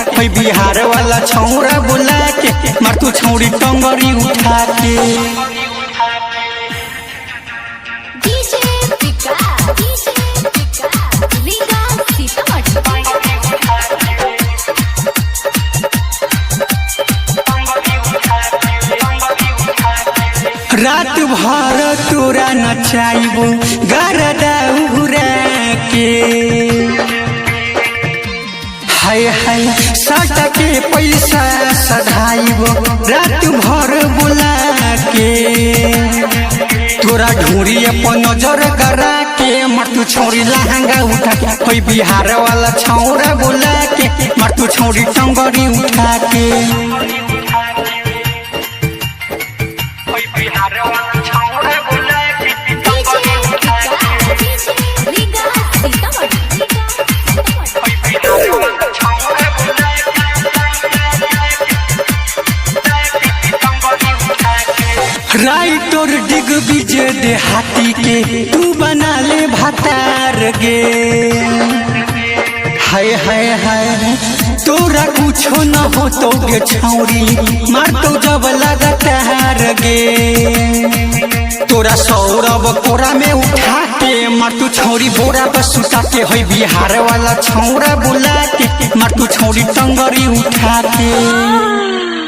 के बिहार वाला छौरा बुला के मार तू छौरी टंगरी उठा के। रात भर तोरा नचाइबो गरदा उड़ा के हाय हाय सट के पैसा सधाइबो रात भर बुला के तोरा ढूंढी अपन नजर करा के मार तू छौरी लहंगा उठा के बिहार वाला छौरा बुला के मार तू छौरी टंगरी उठा के। राइटर दिग्विजय देहाती के तू बना ले भतार गे हाय हाय हाय तोरा कुछो न हो तो गे छौरी मार तो जब लगातार गे तोरा सौरभ कोरा में उठा के मार तू छौरी बोरा पर सुता के होई बिहार वाला छौरा बुला के मार तू छौरी टंगरी उठा के।